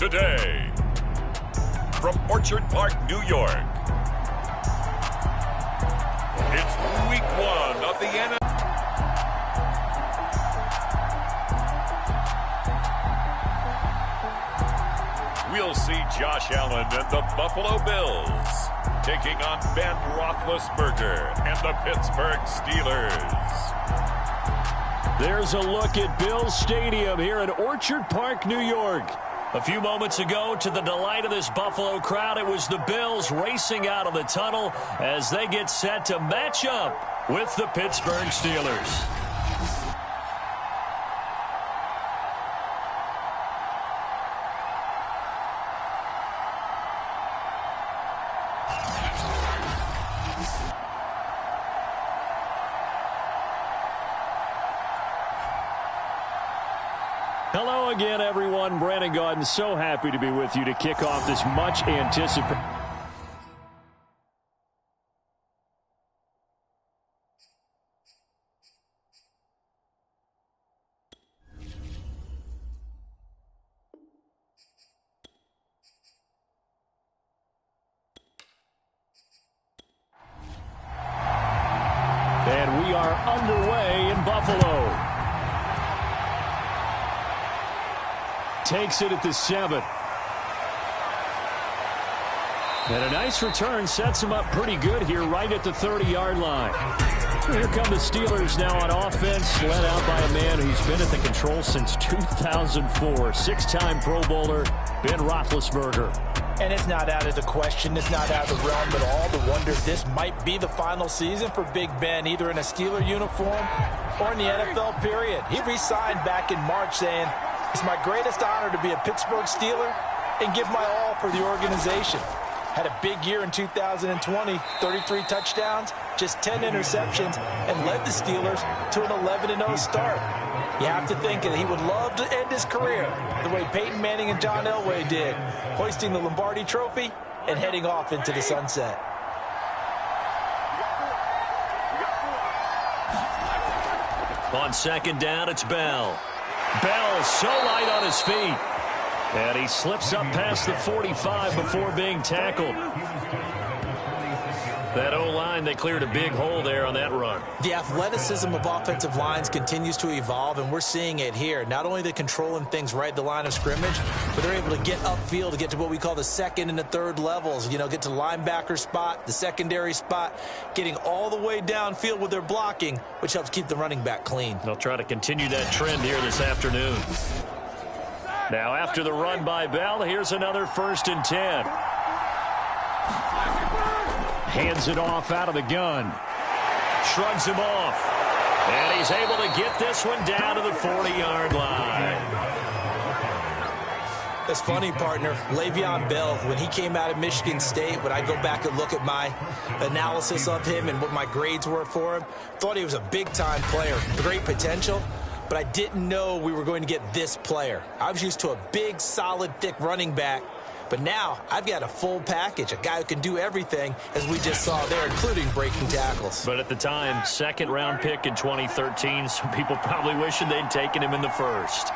today. From Orchard Park, New York, it's Week 1 of the NFL. We'll see Josh Allen and the Buffalo Bills taking on Ben Roethlisberger and the Pittsburgh Steelers. There's a look at Bills Stadium here in Orchard Park, New York. A few moments ago, to the delight of this Buffalo crowd, it was the Bills racing out of the tunnel as they get set to match up with the Pittsburgh Steelers. Hello again, everyone. Brandon Gaudin, so happy to be with you to kick off this much anticipated. And we are underway in Buffalo. Takes it at the 7th. And a nice return sets him up pretty good here right at the 30-yard line. Here come the Steelers now on offense, led out by a man who's been at the control since 2004. Six-time Pro Bowler, Ben Roethlisberger. And it's not out of the question, it's not out of the realm at all to wonder if this might be the final season for Big Ben, either in a Steeler uniform or in the NFL period. He re-signed back in March saying, "It's my greatest honor to be a Pittsburgh Steeler and give my all for the organization." Had a big year in 2020, 33 touchdowns, just 10 interceptions, and led the Steelers to an 11-0 start. You have to think that he would love to end his career the way Peyton Manning and John Elway did, hoisting the Lombardi Trophy and heading off into the sunset. On second down, it's Bell. Bell so light on his feet. And he slips up past the 45 before being tackled. That O-line, they cleared a big hole there on that run. The athleticism of offensive lines continues to evolve, and we're seeing it here. Not only are they controlling things right at the line of scrimmage, but they're able to get upfield to get to what we call the second and the third levels. You know, get to the linebacker spot, the secondary spot, getting all the way downfield with their blocking, which helps keep the running back clean. They'll try to continue that trend here this afternoon. Now, after the run by Bell, here's another 1st and 10. Hands it off out of the gun. Shrugs him off. And he's able to get this one down to the 40-yard line. It's funny, partner. Le'Veon Bell, when he came out of Michigan State, when I go back and look at my analysis of him and what my grades were for him, thought he was a big-time player, great potential, but I didn't know we were going to get this player. I was used to a big, solid, thick running back. But now I've got a full package, a guy who can do everything, as we just saw there, including breaking tackles. But at the time, second-round pick in 2013, some people probably wishing they'd taken him in the first.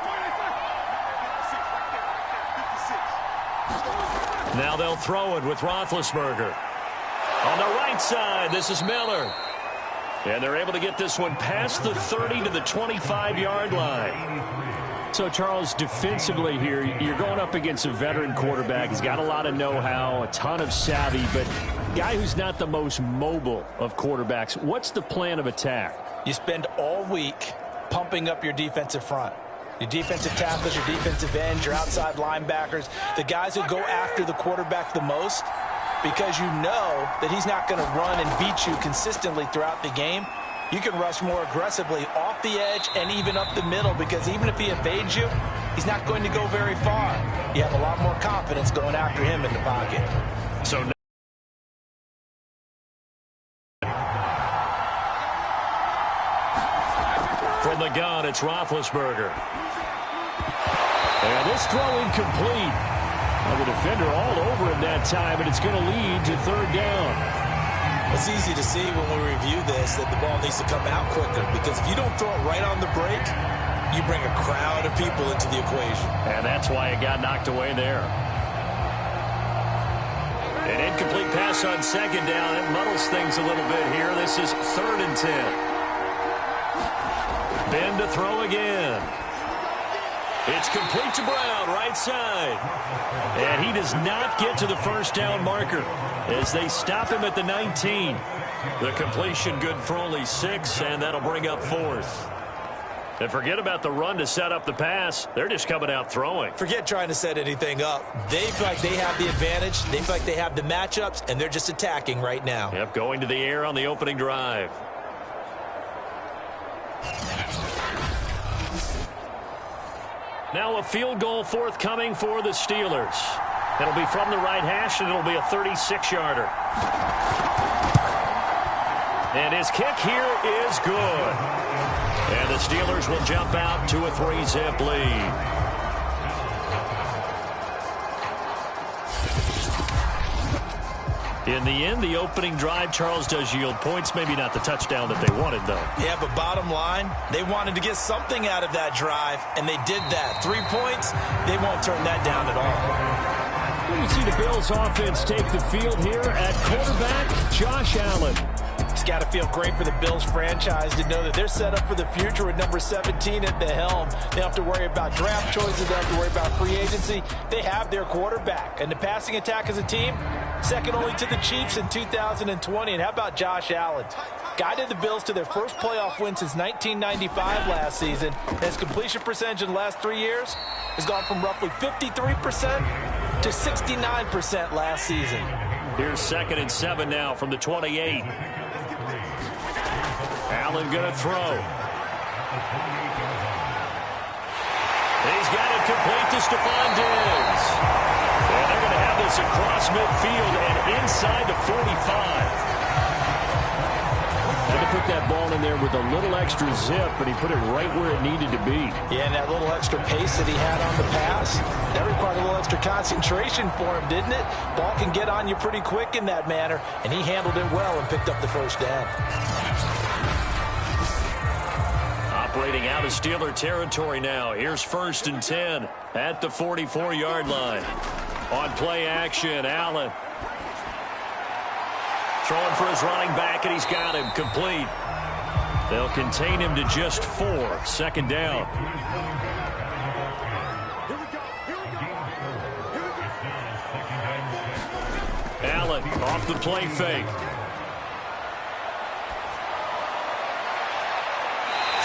Now they'll throw it with Roethlisberger. On the right side, this is Miller. And they're able to get this one past the 30 to the 25-yard line. So, Charles, defensively here, you're going up against a veteran quarterback. He's got a lot of know-how, a ton of savvy, but guy who's not the most mobile of quarterbacks. What's the plan of attack? You spend all week pumping up your defensive front. Your defensive tackles, your defensive ends, your outside linebackers, the guys who go after the quarterback the most, because you know that he's not going to run and beat you consistently throughout the game. You can rush more aggressively off the edge and even up the middle, because even if he evades you, he's not going to go very far. You have a lot more confidence going after him in the pocket. So from the gun, it's Roethlisberger. And this throw incomplete. Well, the defender all over him that time, and it's going to lead to 3rd down. It's easy to see when we review this that the ball needs to come out quicker, because if you don't throw it right on the break, you bring a crowd of people into the equation. And that's why it got knocked away there. An incomplete pass on second down. It muddles things a little bit here. This is 3rd and 10. Ben to throw again. It's complete to Brown, right side. And he does not get to the first down marker as they stop him at the 19. The completion good for only 6, and that'll bring up 4th. And forget about the run to set up the pass. They're just coming out throwing. Forget trying to set anything up. They feel like they have the advantage. They feel like they have the matchups, and they're just attacking right now. Yep, going to the air on the opening drive. Now a field goal forthcoming for the Steelers. It'll be from the right hash, and it'll be a 36-yarder. And his kick here is good. And the Steelers will jump out to a 3-zip lead. In the end, the opening drive, Charles, does yield points. Maybe not the touchdown that they wanted, though. Yeah, but bottom line, they wanted to get something out of that drive, and they did that. 3 points, they won't turn that down at all. We see the Bills offense take the field here at quarterback, Josh Allen. It's got to feel great for the Bills franchise to know that they're set up for the future with number 17 at the helm. They don't have to worry about draft choices. They don't have to worry about free agency. They have their quarterback. And the passing attack as a team, second only to the Chiefs in 2020. And how about Josh Allen? Guided the Bills to their first playoff win since 1995 last season. His completion percentage in the last 3 years has gone from roughly 53% to 69% last season. Here's 2nd and 7 now from the 28. Allen going to throw. He's got it complete to Stephon Diggs. And they're going to have this across midfield and inside the 45. Had to put that ball in there with a little extra zip, but he put it right where it needed to be. Yeah, and that little extra pace that he had on the pass, that required a little extra concentration for him, didn't it? Ball can get on you pretty quick in that manner, and he handled it well and picked up the first down. Operating out of Steeler territory now. Here's 1st and 10 at the 44-yard line. On play action, Allen. Throwing for his running back, and he's got him complete. They'll contain him to just 4. 2nd down. Allen off the play fake.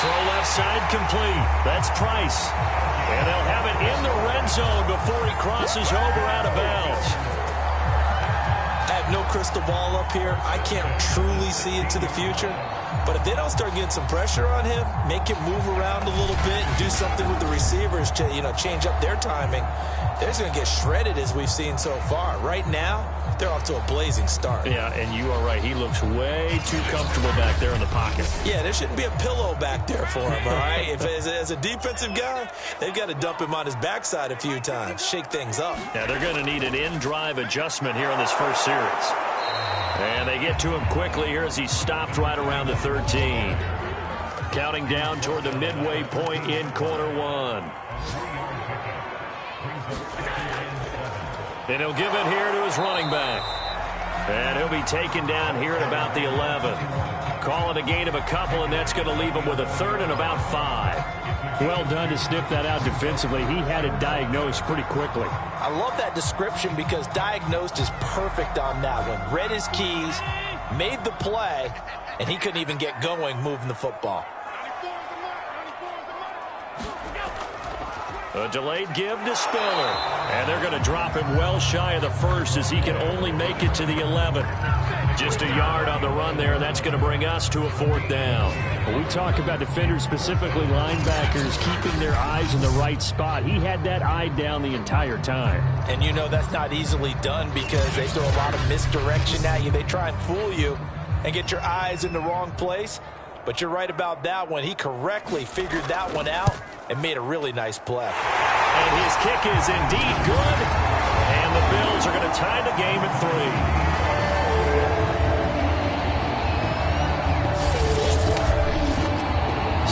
Throw left side complete. That's Price. And they'll have it in the red zone before he crosses over out of bounds. I have no crystal ball up here. I can't truly see into the future. But if they don't start getting some pressure on him, make him move around a little bit and do something with the receivers to, change up their timing, they're just going to get shredded as we've seen so far. Right now, they're off to a blazing start. Yeah, and you are right. He looks way too comfortable back there in the pocket. Yeah, there shouldn't be a pillow back there for him, all right? If as a defensive guy, they've got to dump him on his backside a few times, shake things up. Yeah, they're going to need an in-drive adjustment here in this first series. And they get to him quickly here as he stopped right around the 13. Counting down toward the midway point in quarter 1. And he'll give it here to his running back. And he'll be taken down here at about the 11. Call it a gain of a couple, and that's going to leave him with a 3rd and about 5. Well done to sniff that out defensively. He had it diagnosed pretty quickly. I love that description because diagnosed is perfect on that one. Read his keys, made the play, and he couldn't even get going moving the football. A delayed give to Spiller. And they're going to drop him well shy of the 1st as he can only make it to the 11. Just a yard on the run there, and that's going to bring us to a 4th down. When we talk about defenders, specifically linebackers, keeping their eyes in the right spot, he had that eye down the entire time. And that's not easily done because they throw a lot of misdirection at you. They try and fool you and get your eyes in the wrong place. But you're right about that one. He correctly figured that one out and made a really nice play. And his kick is indeed good. And the Bills are going to tie the game at 3.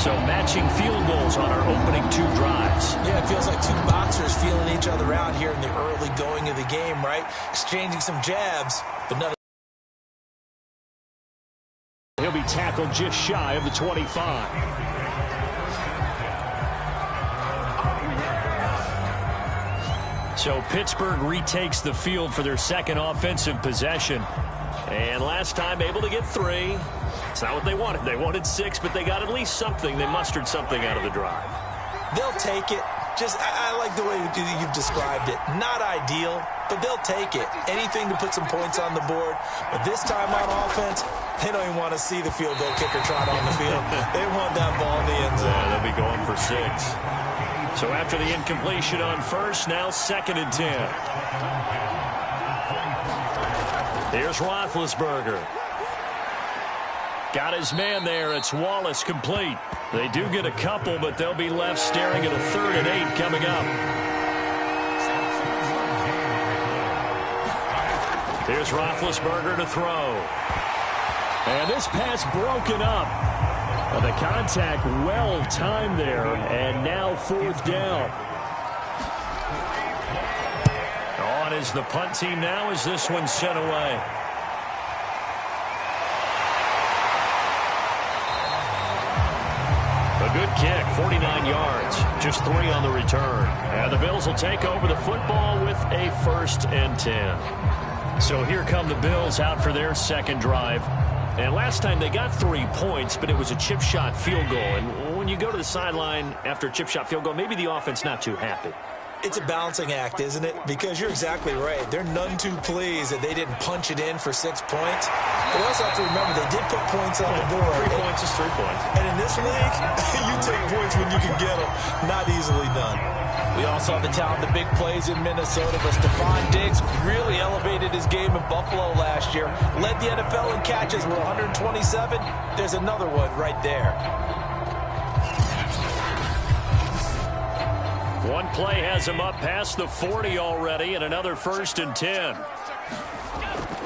So matching field goals on our opening 2 drives. Yeah, it feels like 2 boxers feeling each other out here in the early going of the game, right? Exchanging some jabs, but none. He'll be tackled just shy of the 25. So Pittsburgh retakes the field for their second offensive possession. And last time able to get 3. It's not what they wanted. They wanted 6, but they got at least something. They mustered something out of the drive. They'll take it. I like the way you've described it. Not ideal, but they'll take it. Anything to put some points on the board. But this time on offense, they don't even want to see the field goal kicker trot on the field. They want that ball in the end zone. Yeah, they'll be going for 6. So after the incompletion on first, now 2nd and 10. Here's Roethlisberger. Got his man there. It's Wallace complete. They do get a couple, but they'll be left staring at a 3rd and 8 coming up. Here's Roethlisberger to throw. And this pass broken up. The contact well timed there, and now 4th down. On is the punt team now as this one's sent away. A good kick, 49 yards, just 3 on the return. And the Bills will take over the football with a 1st and 10. So here come the Bills out for their second drive. And last time they got 3 points, but it was a chip shot field goal. And when you go to the sideline after a chip shot field goal, maybe the offense not too happy. It's a balancing act, isn't it? Because you're exactly right. They're none too pleased that they didn't punch it in for 6 points. But also have to remember, they did put points on the board. 3 points is 3 points. And in this league, you take points when you can get them. Not easily done. We all saw the talent, the big plays in Minnesota, but Stephon Diggs really elevated his game in Buffalo last year. Led the NFL in catches with 127. There's another one right there. One play has him up past the 40 already, and another 1st and 10.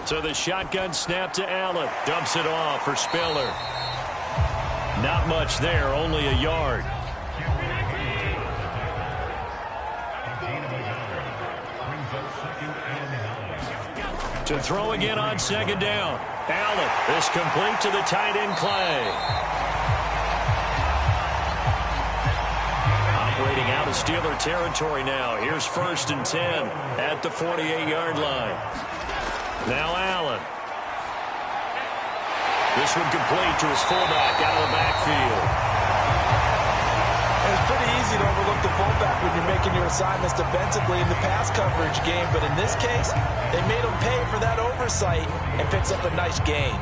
So the shotgun snap to Allen. Dumps it off for Spiller. Not much there, only a yard. To throw again on 2nd down. Allen is complete to the tight end Clay. Operating out of Steeler territory now. Here's 1st and 10 at the 48-yard line. Now Allen. This one complete to his fullback out of the backfield. It's pretty easy to overlook the fullback when you're making your assignments defensively in the pass coverage game, but in this case, they made him pay for that oversight and picks up a nice gain.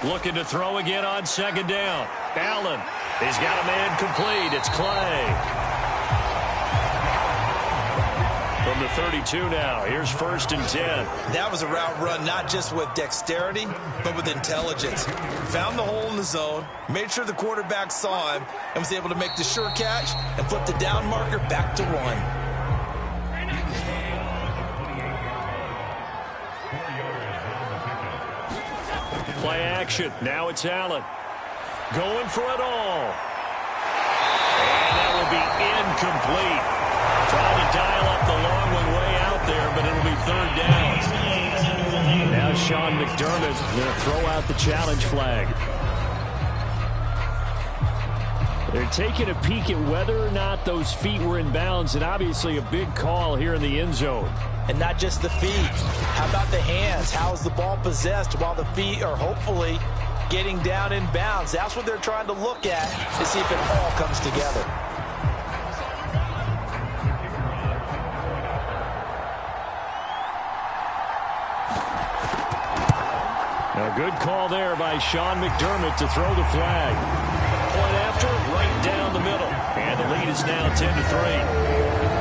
Looking to throw again on 2nd down. Allen. He's got a man complete. It's Clay. From the 32 now. Here's 1st and 10. That was a route run not just with dexterity, but with intelligence. Found the hole in the zone, made sure the quarterback saw him, and was able to make the sure catch and flip the down marker back to 1. Play action. Now it's Allen. Going for it all. And that will be incomplete. Trying to dial up the long one way out there, but it'll be 3rd down. Now Sean McDermott going to throw out the challenge flag. They're taking a peek at whether or not those feet were in bounds, and obviously a big call here in the end zone. And not just the feet. How about the hands? How is the ball possessed while the feet are hopefully getting down in bounds? That's what they're trying to look at to see if it all comes together. A good call there by Sean McDermott to throw the flag. Point after, right down the middle. And the lead is now 10-3.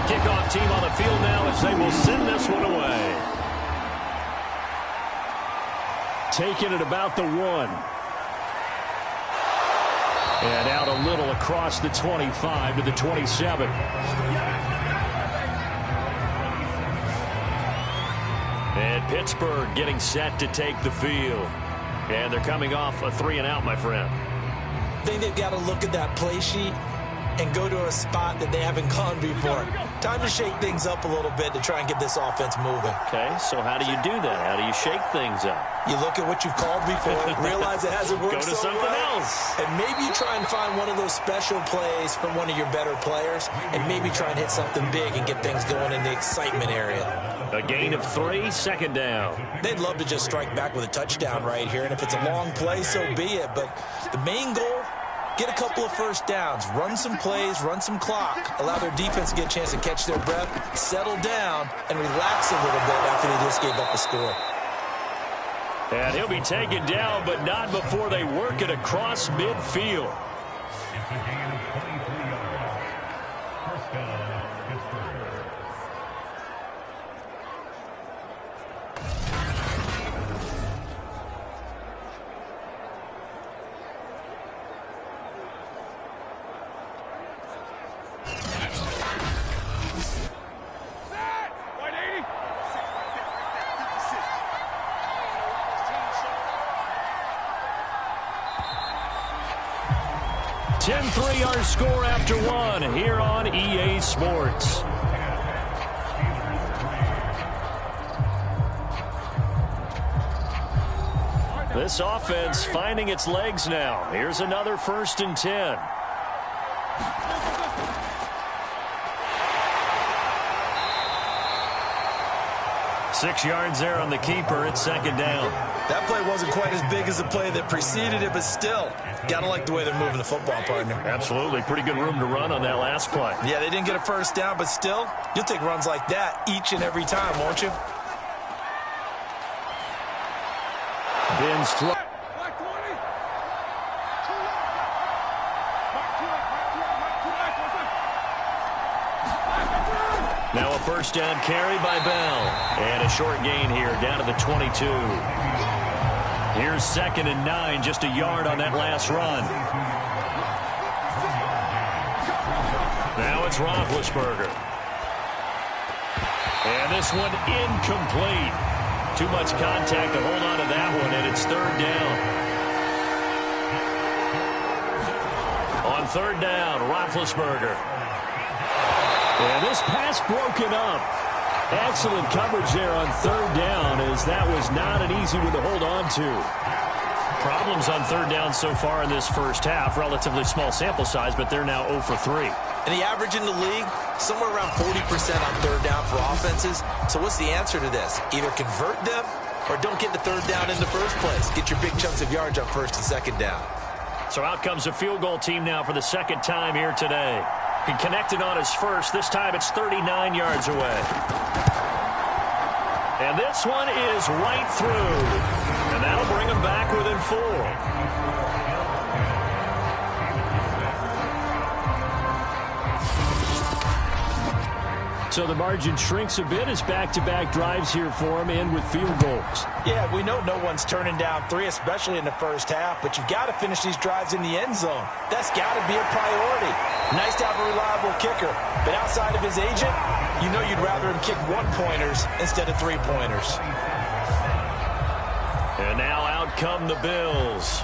Kickoff team on the field now as they will send this one away. taken at about the 1. And out a little across the 25 to the 27. And Pittsburgh getting set to take the field. And they're coming off a 3-and-out, my friend. I think they've got to look at that play sheet and go to a spot that they haven't gone before. Time to shake things up a little bit to try and get this offense moving. Okay, so how do you do that? How do you shake things up? You look at what you've called before, realize it hasn't worked Go to so something well, else. and maybe you try and find one of those special plays from one of your better players, and maybe try and hit something big and get things going in the excitement area. A gain of 3, 2nd down. They'd love to just strike back with a touchdown right here, and if it's a long play, so be it. But the main goal, get a couple of first downs, run some plays, run some clock, allow their defense to get a chance to catch their breath, settle down, and relax a little bit after they just gave up a score. And he'll be taken down, but not before they work it across midfield. Our score after 1 here on EA Sports. This offense finding its legs now. Here's another 1st and 10. Six yards there on the keeper. It's 2nd down. That play wasn't quite as big as the play that preceded it, but still, gotta like the way they're moving the football, partner. Absolutely. Pretty good room to run on that last play. Yeah, they didn't get a first down, but still, you'll take runs like that each and every time, won't you? Ben's throw. Now a 1st down carry by Bell. And a short gain here down to the 22. Here's 2nd and 9, just a yard on that last run. Now it's Roethlisberger. And this one incomplete. Too much contact to hold on to that one, and it's 3rd down. On 3rd down, Roethlisberger. And this pass broken up. Excellent coverage there on 3rd down, as that was not an easy one to hold on to. Problems on 3rd down so far in this first half. Relatively small sample size, but they're now 0 for 3. And the average in the league, somewhere around 40% on 3rd down for offenses. So what's the answer to this? Either convert them or don't get the 3rd down in the first place. Get your big chunks of yards on 1st and 2nd down. So out comes a field goal team now for the 2nd time here today. He connected on his first. This time it's 39 yards away. And this one is right through. And that'll bring him back within 4. So the margin shrinks a bit as back-to-back drives here for him, and with field goals. Yeah, we know no one's turning down 3, especially in the first half, but you've got to finish these drives in the end zone. That's got to be a priority. Nice to have a reliable kicker, but outside of his agent, you know you'd rather him kick 1-pointers instead of 3-pointers. And now out come the Bills.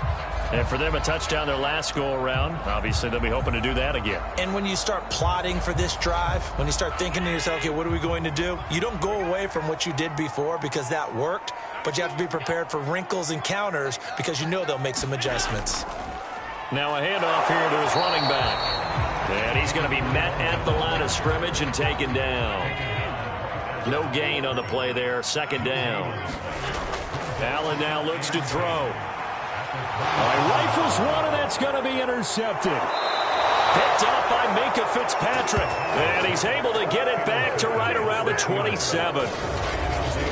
And for them, a touchdown their last go-around. Obviously, they'll be hoping to do that again. And when you start plotting for this drive, when you start thinking to yourself, okay, what are we going to do? You don't go away from what you did before because that worked, but you have to be prepared for wrinkles and counters because you know they'll make some adjustments. Now a handoff here to his running back. And he's going to be met at the line of scrimmage and taken down. No gain on the play there. 2nd down. Allen now looks to throw. Rifles one, and that's going to be intercepted. Picked up by Minkah Fitzpatrick. And he's able to get it back to right around the 27.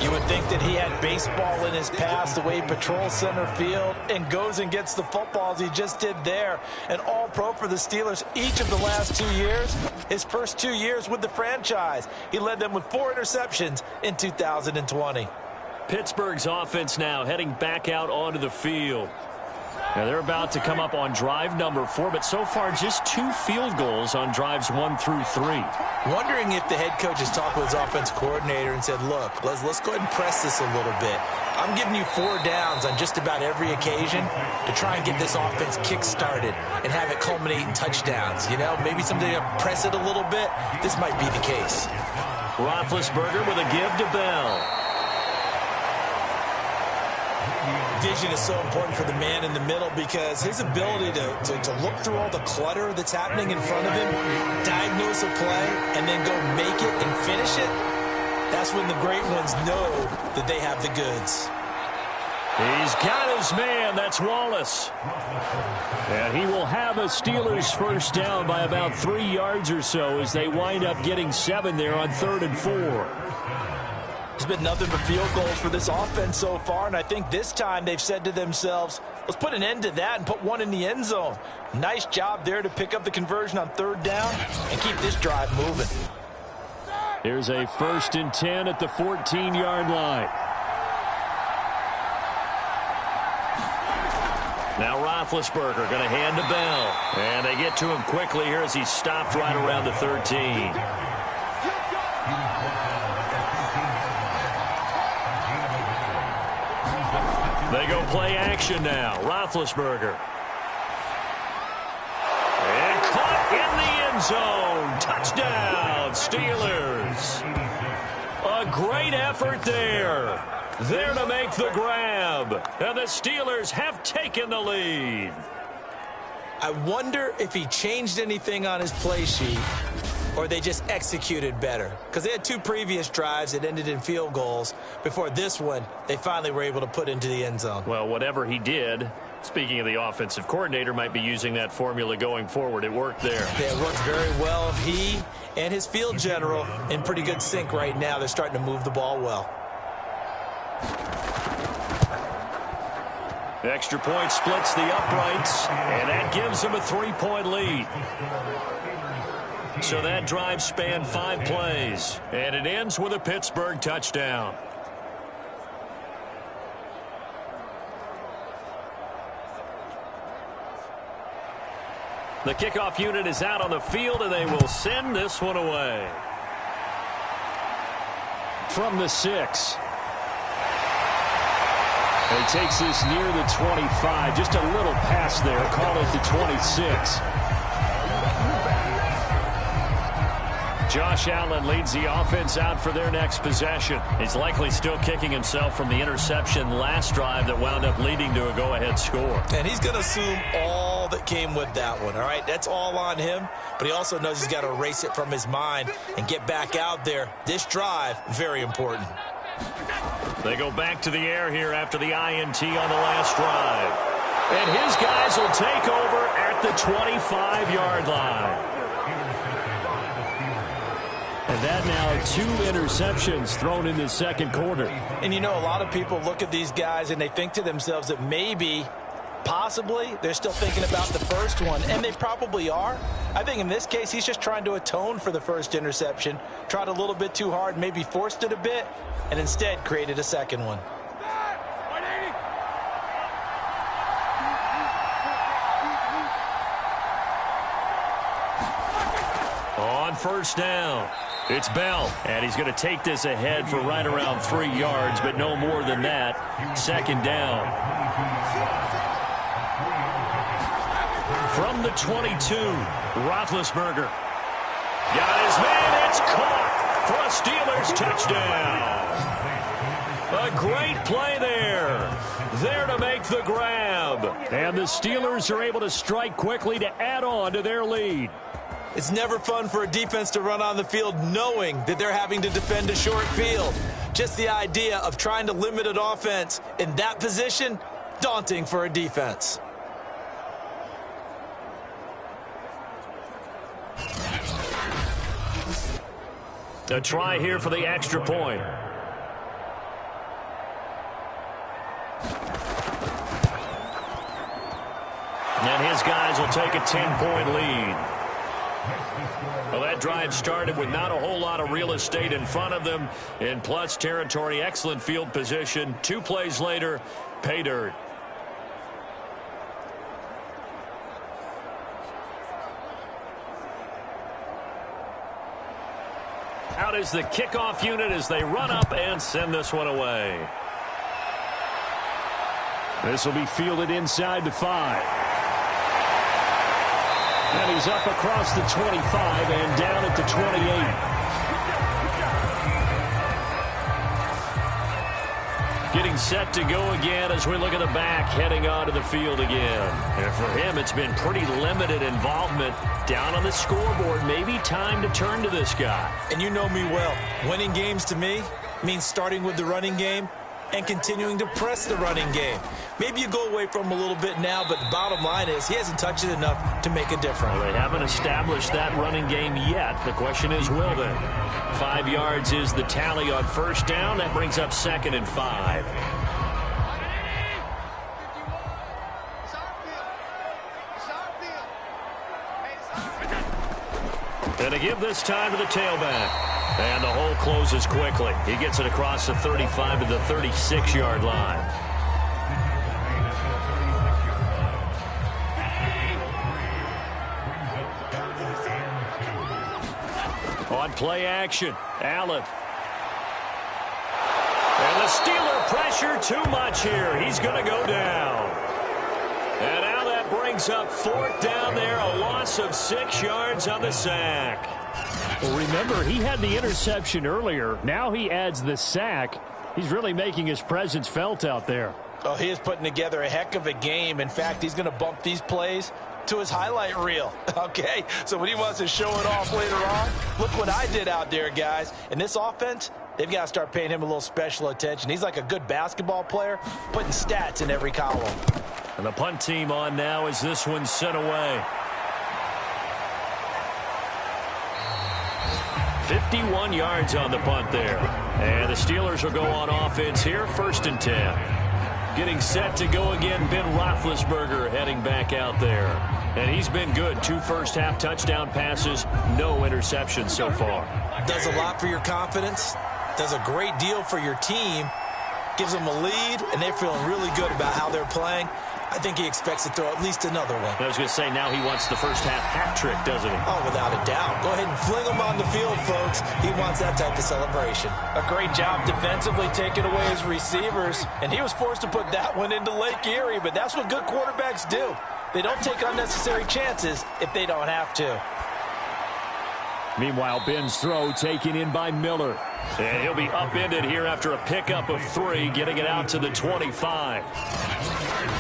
You would think that he had baseball in his past, the way he patrols center field and goes and gets the footballs he just did there. An all-pro for the Steelers each of the last 2 years. His first 2 years with the franchise, he led them with 4 interceptions in 2020. Pittsburgh's offense now heading back out onto the field. Now they're about to come up on drive number 4, but so far just 2 field goals on drives 1 through 3. Wondering if the head coach has talked with his offense coordinator and said, look, let's go ahead and press this a little bit. I'm giving you 4 downs on just about every occasion to try and get this offense kick-started and have it culminate in touchdowns. You know, maybe something to press it a little bit. This might be the case. Roethlisberger with a give to Bell. Vision is so important for the man in the middle because his ability to look through all the clutter that's happening in front of him, diagnose a play, and then go make it and finish it, that's when the great ones know that they have the goods. He's got his man. That's Wallace. And he will have a Steelers first down by about 3 yards or so as they wind up getting 7 there on 3rd and 4. There's been nothing but field goals for this offense so far, and I think this time they've said to themselves, let's put an end to that and put one in the end zone. Nice job there to pick up the conversion on 3rd down and keep this drive moving. Here's a 1st and 10 at the 14-yard line. Now Roethlisberger going to hand to Bell. And they get to him quickly here as he's stopped right around the 13. They go play action now. Roethlisberger. And caught in the end zone. Touchdown, Steelers. A great effort there. There to make the grab. And the Steelers have taken the lead. I wonder if he changed anything on his play sheet or they just executed better. Because they had 2 previous drives that ended in field goals. Before this one, they finally were able to put into the end zone. Well, whatever he did, speaking of the offensive coordinator, might be using that formula going forward. It worked there. Yeah, it worked very well. He and his field general in pretty good sync right now. They're starting to move the ball well. The extra point splits the uprights, and that gives them a 3-point lead. So that drive spanned 5 plays, and it ends with a Pittsburgh touchdown. The kickoff unit is out on the field, and they will send this one away. From the 6. He takes this near the 25. Just a little pass there. Call it the 26. Josh Allen leads the offense out for their next possession. He's likely still kicking himself from the interception last drive that wound up leading to a go-ahead score. And he's going to assume all that came with that one, all right? That's all on him, but he also knows he's got to erase it from his mind and get back out there. This drive, very important. They go back to the air here after the INT on the last drive. And his guys will take over at the 25-yard line. And that now 2 interceptions thrown in the second quarter. And you know, a lot of people look at these guys and they think to themselves that maybe, possibly, they're still thinking about the first one. And they probably are. I think in this case, he's just trying to atone for the first interception. Tried a little bit too hard, maybe forced it a bit, and instead created a second one. On first down, it's Bell, and he's going to take this ahead for right around 3 yards, but no more than that. Second down. From the 22, Roethlisberger. Got his man, it's caught for a Steelers touchdown. A great play there. There to make the grab. And the Steelers are able to strike quickly to add on to their lead. It's never fun for a defense to run on the field knowing that they're having to defend a short field. Just the idea of trying to limit an offense in that position, daunting for a defense. A try here for the extra point. And his guys will take a 10-point lead. Well, that drive started with not a whole lot of real estate in front of them. In plus territory, excellent field position. 2 plays later, pay dirt. Out is the kickoff unit as they run up and send this one away. This will be fielded inside the 5. And he's up across the 25 and down at the 28. Getting set to go again as we look at the back, heading onto the field again. And for him, it's been pretty limited involvement down on the scoreboard. Maybe time to turn to this guy. And you know me well. Winning games to me means starting with the running game and continuing to press the running game. Maybe you go away from him a little bit now, but the bottom line is he hasn't touched it enough to make a difference. Well, they haven't established that running game yet. The question is, will they? 5 yards is the tally on first down. That brings up 2nd and 5. And to give this time to the tailback. And the hole closes quickly. He gets it across the 35 to the 36-yard line. On play action, Allen. And the Steeler pressure too much here. He's going to go down. And now that brings up 4th down there, a loss of 6 yards on the sack. Well, remember, he had the interception earlier. Now he adds the sack. He's really making his presence felt out there. Oh, he is putting together a heck of a game. In fact, he's going to bump these plays to his highlight reel. Okay, so when he wants to show it off later on, look what I did out there, guys. And this offense, they've got to start paying him a little special attention. He's like a good basketball player, putting stats in every column. And the punt team on now as this one's sent away. 51 yards on the punt there. And the Steelers will go on offense here, 1st and 10. Getting set to go again, Ben Roethlisberger heading back out there. And he's been good. 2 first-half touchdown passes, no interceptions so far. Does a lot for your confidence, does a great deal for your team, gives them a lead, and they're feeling really good about how they're playing. I think he expects to throw at least another one. I was going to say, now he wants the first-half hat trick, doesn't he? Oh, without a doubt. Go ahead and fling him on the field, folks. He wants that type of celebration. A great job defensively taking away his receivers, and he was forced to put that one into Lake Erie, but that's what good quarterbacks do. They don't take unnecessary chances if they don't have to. Meanwhile, Ben's throw taken in by Miller. And he'll be upended here after a pickup of 3, getting it out to the 25.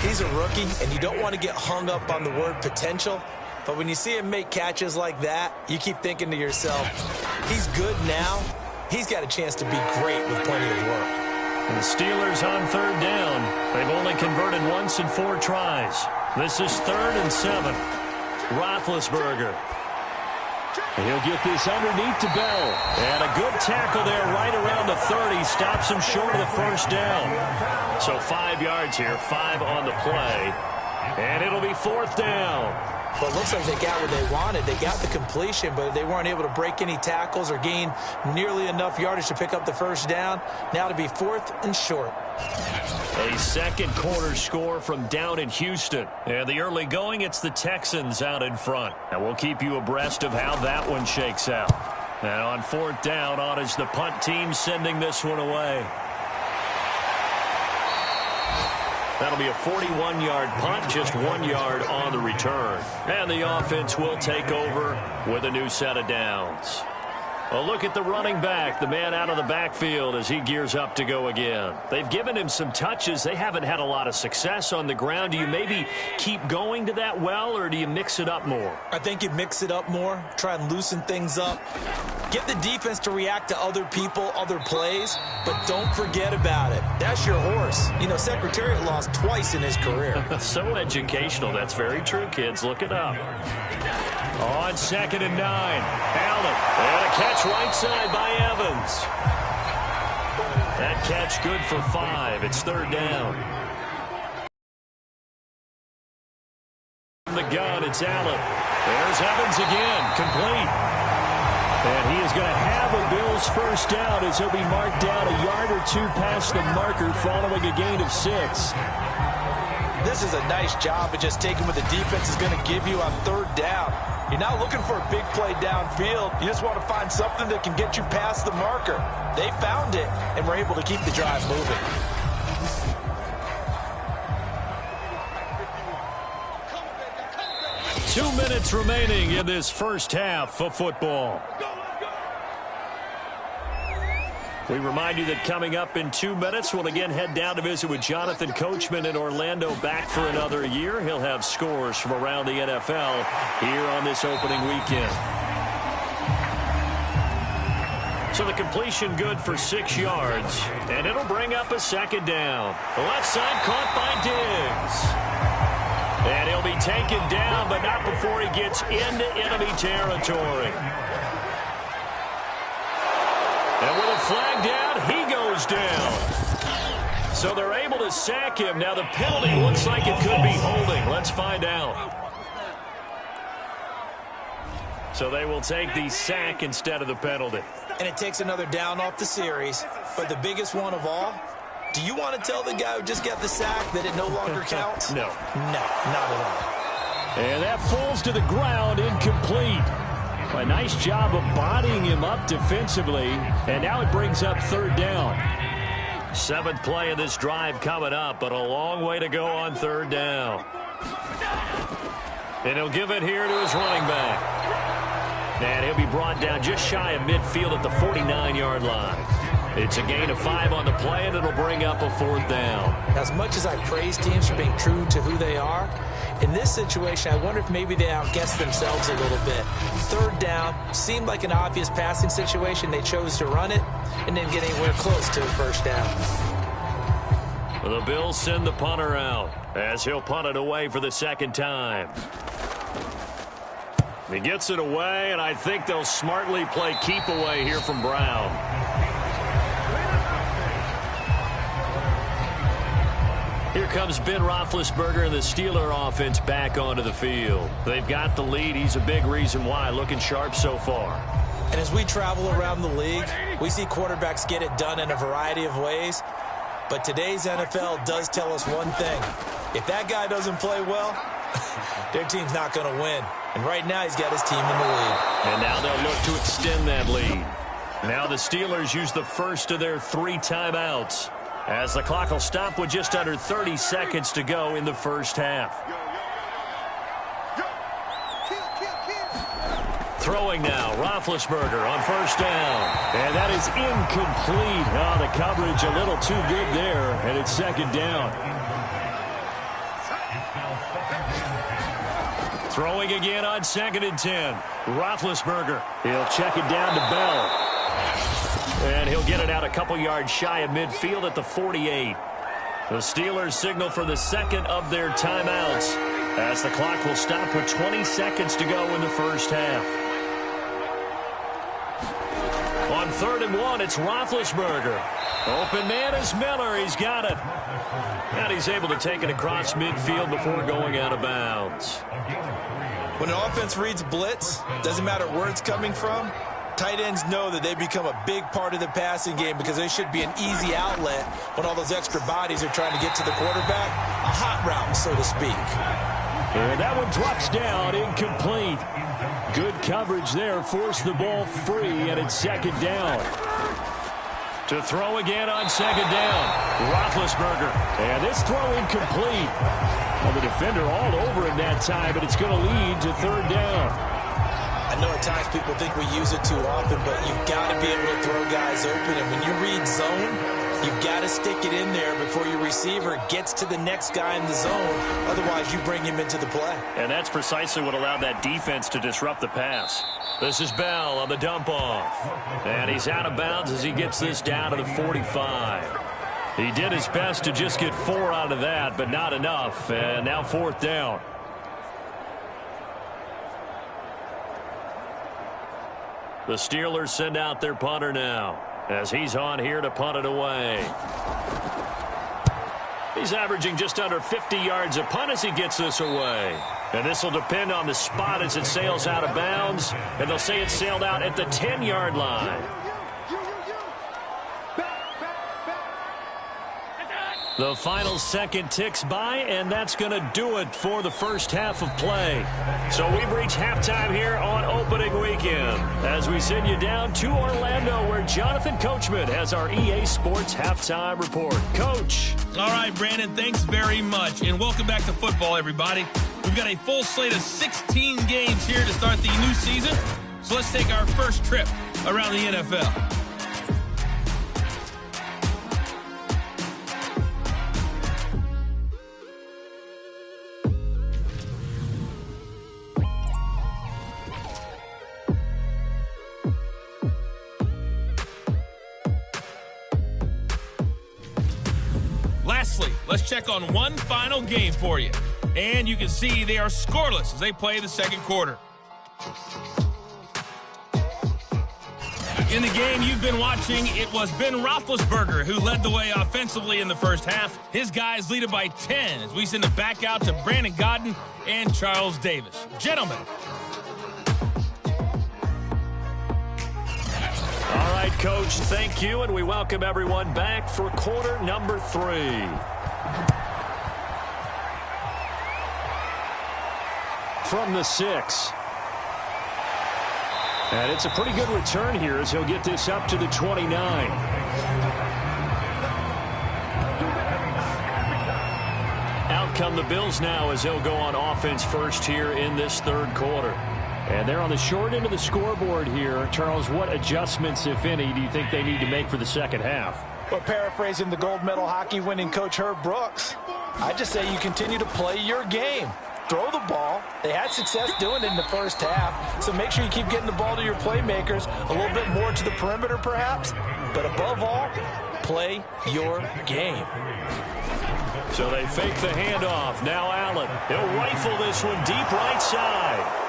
He's a rookie, and you don't want to get hung up on the word potential. But when you see him make catches like that, you keep thinking to yourself, he's good now. He's got a chance to be great with plenty of work. And the Steelers on 3rd down. They've only converted once in 4 tries. This is 3rd and 7. Roethlisberger. He'll get this underneath to Bell. And a good tackle there right around the 30. Stops him short of the first down. So 5 yards here, 5 on the play. And it'll be 4th down. Well, it looks like they got what they wanted. They got the completion, but they weren't able to break any tackles or gain nearly enough yardage to pick up the first down. Now to be 4th and short. A second quarter score from down in Houston. And the early going, it's the Texans out in front. And we'll keep you abreast of how that one shakes out. And on 4th down, on is the punt team sending this one away. That'll be a 41-yard punt, just 1 yard on the return. And the offense will take over with a new set of downs. A look at the running back, the man out of the backfield as he gears up to go again. They've given him some touches. They haven't had a lot of success on the ground. Do you maybe keep going to that well, or do you mix it up more? I think you mix it up more, try and loosen things up. Get the defense to react to other people, other plays, but don't forget about it. That's your horse. You know, Secretariat lost twice in his career. So educational. That's very true, kids. Look it up. On 2nd and 9, Allen. And a catch right side by Evans. That catch good for 5. It's 3rd down. From the gun, it's Allen. There's Evans again, complete. And he is going to have a Bills first down as he'll be marked down a yard or two past the marker following a gain of 6. This is a nice job of just taking what the defense is going to give you on third down. You're not looking for a big play downfield. You just want to find something that can get you past the marker. They found it, and were able to keep the drive moving. Two minutes remaining in this first half of football. We remind you that coming up in 2 minutes, we'll again head down to visit with Jonathan Coachman in Orlando, back for another year. He'll have scores from around the NFL here on this opening weekend. So the completion good for 6 yards, and it'll bring up a second down. The left side caught by Diggs. And he'll be taken down, but not before he gets into enemy territory. And with a flag down, he goes down. So they're able to sack him. Now the penalty looks like it could be holding. Let's find out. So they will take the sack instead of the penalty. And it takes another down off the series. But the biggest one of all, do you want to tell the guy who just got the sack that it no longer counts? No. No, not at all. And that falls to the ground, incomplete. A nice job of bodying him up defensively, and now it brings up third down. 7th play of this drive coming up, but a long way to go on third down. And he'll give it here to his running back. And he'll be brought down just shy of midfield at the 49-yard line. It's a gain of 5 on the play, and it'll bring up a 4th down. As much as I praise teams for being true to who they are, in this situation, I wonder if maybe they outguessed themselves a little bit. Third down seemed like an obvious passing situation. They chose to run it and didn't get anywhere close to the first down. The Bills send the punter out as he'll punt it away for the second time. He gets it away, and I think they'll smartly play keep away here from Brown. Here comes Ben Roethlisberger and the Steeler offense back onto the field. They've got the lead. He's a big reason why. Looking sharp so far. And as we travel around the league, we see quarterbacks get it done in a variety of ways. But today's NFL does tell us one thing. If that guy doesn't play well, their team's not going to win. And right now he's got his team in the lead. And now they'll look to extend that lead. Now the Steelers use the first of their 3 timeouts, as the clock will stop with just under 30 seconds to go in the first half. Throwing now, Roethlisberger on first down. And that is incomplete. Oh, the coverage a little too good there, and it's second down. Throwing again on 2nd and 10. Roethlisberger. He'll check it down to Bell. And he'll get it out a couple yards shy of midfield at the 48. The Steelers signal for the second of their timeouts, as the clock will stop with 20 seconds to go in the first half. On 3rd and 1, it's Roethlisberger. Open man is Miller. He's got it. And he's able to take it across midfield before going out of bounds. When an offense reads blitz, doesn't matter where it's coming from, tight ends know that they become a big part of the passing game because they should be an easy outlet when all those extra bodies are trying to get to the quarterback. A hot route, so to speak. And that one drops down, incomplete. Good coverage there, forced the ball free, and it's second down. To throw again on second down, Roethlisberger. And this throw incomplete. Well, the defender all over him that time, but it's going to lead to third down. I know at times people think we use it too often, but you've got to be able to throw guys open. And when you read zone, you've got to stick it in there before your receiver gets to the next guy in the zone. Otherwise, you bring him into the play. And that's precisely what allowed that defense to disrupt the pass. This is Bell on the dump-off. And he's out of bounds as he gets this down to the 45. He did his best to just get 4 out of that, but not enough. And now 4th down. The Steelers send out their punter now, as he's on here to punt it away. He's averaging just under 50 yards a punt as he gets this away. And this will depend on the spot as it sails out of bounds. And they'll say it sailed out at the 10-yard line. The final second ticks by, and that's going to do it for the first half of play. So we've reached halftime here on opening weekend as we send you down to Orlando where Jonathan Coachman has our EA Sports halftime report. Coach. All right, Brandon, thanks very much. And welcome back to football, everybody. We've got a full slate of 16 games here to start the new season. So let's take our first trip around the NFL. Lastly, let's check on one final game for you. And you can see they are scoreless as they play the second quarter. In the game you've been watching, it was Ben Roethlisberger who led the way offensively in the first half. His guys lead it by 10 as we send it back out to Brandon Godden and Charles Davis. Gentlemen. All right, Coach, thank you, and we welcome everyone back for quarter number 3. From the 6. And it's a pretty good return here as he'll get this up to the 29. Out come the Bills now as they'll go on offense first here in this third quarter. And they're on the short end of the scoreboard here. Charles, what adjustments, if any, do you think they need to make for the second half? Well, paraphrasing the gold medal hockey winning coach Herb Brooks, I just say you continue to play your game. Throw the ball. They had success doing it in the first half, so make sure you keep getting the ball to your playmakers, a little bit more to the perimeter perhaps, but above all, play your game. So they fake the handoff. Now Allen. He'll rifle this one deep right side.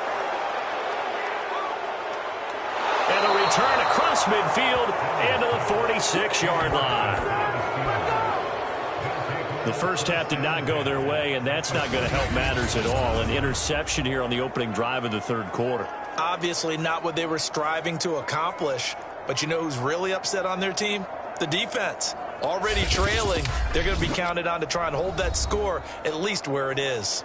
And a return across midfield into the 46-yard line. The first half did not go their way, and that's not going to help matters at all. An interception here on the opening drive of the third quarter. Obviously not what they were striving to accomplish. But you know who's really upset on their team? The defense. Already trailing. They're going to be counted on to try and hold that score at least where it is.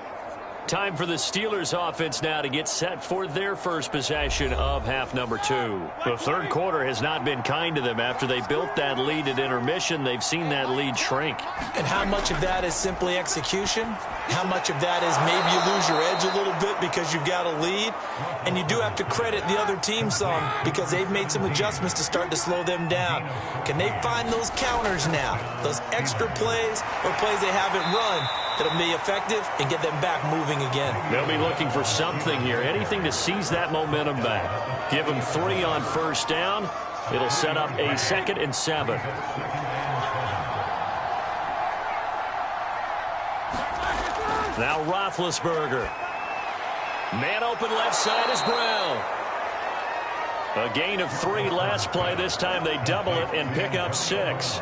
Time for the Steelers offense now to get set for their first possession of half number 2. The third quarter has not been kind to them. After they built that lead at intermission, they've seen that lead shrink. And how much of that is simply execution? How much of that is maybe you lose your edge a little bit because you've got a lead? And you do have to credit the other team some because they've made some adjustments to start to slow them down. Can they find those counters now? Those extra plays or plays they haven't run that'll be effective and get them back moving again. They'll be looking for something here, anything to seize that momentum back. Give them 3 on first down. It'll set up a 2nd and 7. Now Roethlisberger. Man open left side is Brown. A gain of 3 last play. This time they double it and pick up 6.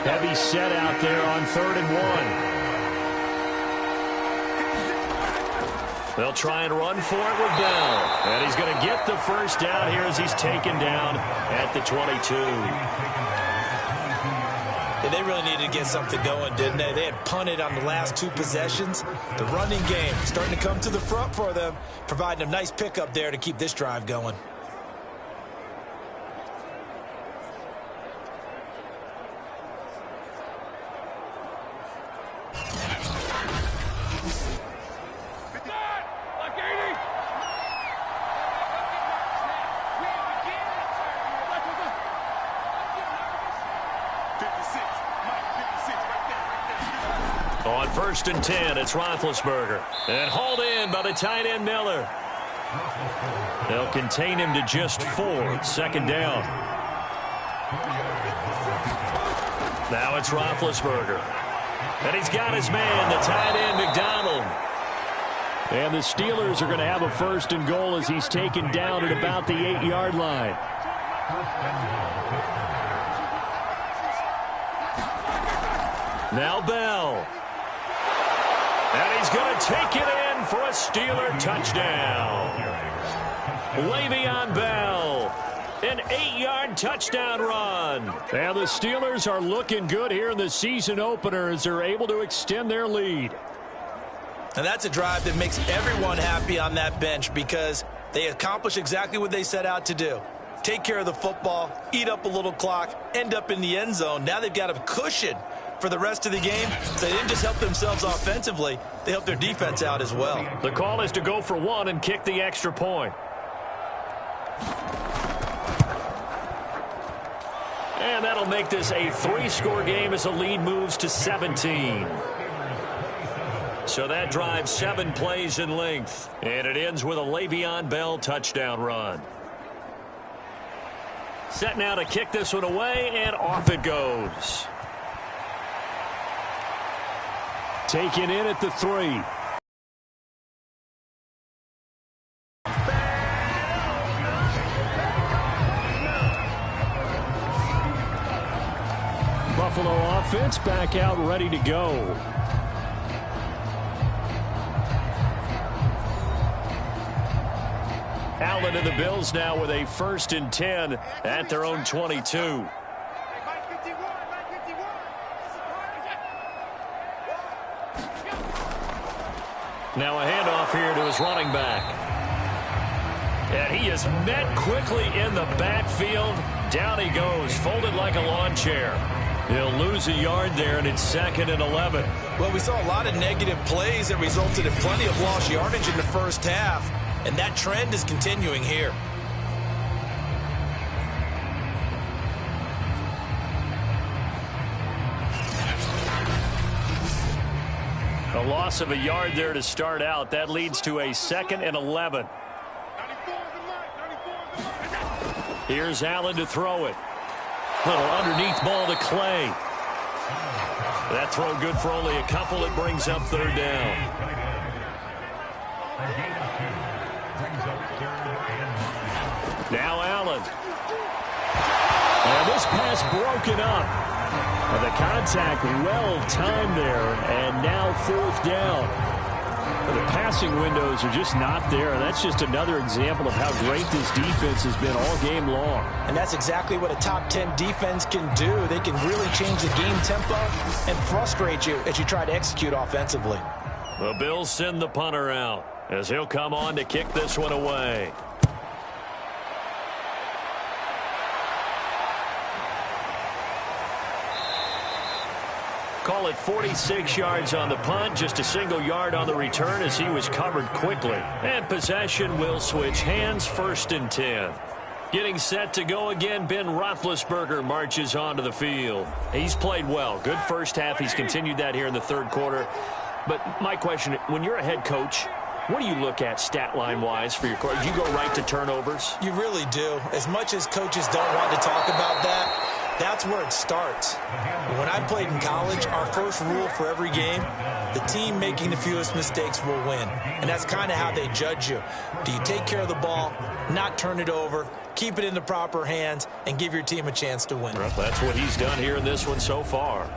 Heavy set out there on 3rd and 1. They'll try and run for it with Bell. And he's going to get the first down here as he's taken down at the 22. Yeah, they really needed to get something going, didn't they? They had punted on the last 2 possessions. The running game starting to come to the front for them, providing a nice pickup there to keep this drive going. On 1st and 10, it's Roethlisberger. And hauled in by the tight end Miller. They'll contain him to just 4. 2nd down. Now it's Roethlisberger. And he's got his man, the tight end McDonald. And the Steelers are going to have a 1st and goal as he's taken down at about the 8-yard line. Now Bell. And he's going to take it in for a Steeler touchdown. Le'Veon Bell, an 8-yard touchdown run. And the Steelers are looking good here in the season opener as they're able to extend their lead. And that's a drive that makes everyone happy on that bench because they accomplish exactly what they set out to do. Take care of the football, eat up a little clock, end up in the end zone. Now they've got a cushion for the rest of the game. So they didn't just help themselves offensively, they helped their defense out as well. The call is to go for one and kick the extra point. And that'll make this a 3-score game as the lead moves to 17. So that drives 7 plays in length. And it ends with a Le'Veon Bell touchdown run. Set now to kick this one away, and off it goes. Taken in at the 3. Buffalo offense back out ready to go. Allen and the Bills now with a 1st and 10 at their own 22. Now a handoff here to his running back. And he is met quickly in the backfield. Down he goes, folded like a lawn chair. He'll lose a yard there, and it's 2nd and 11. Well, we saw a lot of negative plays that resulted in plenty of lost yardage in the first half, and that trend is continuing here. A loss of a yard there to start out. That leads to a 2nd and 11. Here's Allen to throw it. Little underneath ball to Clay. That throw good for only a couple. It brings up 3rd down. Now Allen. And this pass broken up. And the contact well timed there. And now 4th down. The passing windows are just not there. That's just another example of how great this defense has been all game long. And that's exactly what a top 10 defense can do. They can really change the game tempo and frustrate you as you try to execute offensively. The Bills send the punter out as he'll come on to kick this one away. Call it 46 yards on the punt, just a single yard on the return as he was covered quickly. And possession will switch hands, 1st and 10. Getting set to go again, Ben Roethlisberger marches onto the field. He's played well. Good first half. He's continued that here in the 3rd quarter. But my question, when you're a head coach, what do you look at stat line-wise for your coach? Do you go right to turnovers? You really do. As much as coaches don't want to talk about that, that's where it starts. When I played in college, our first rule for every game, the team making the fewest mistakes will win. And that's kind of how they judge you. Do you take care of the ball, not turn it over, keep it in the proper hands, and give your team a chance to win? Well, that's what he's done here in this one so far.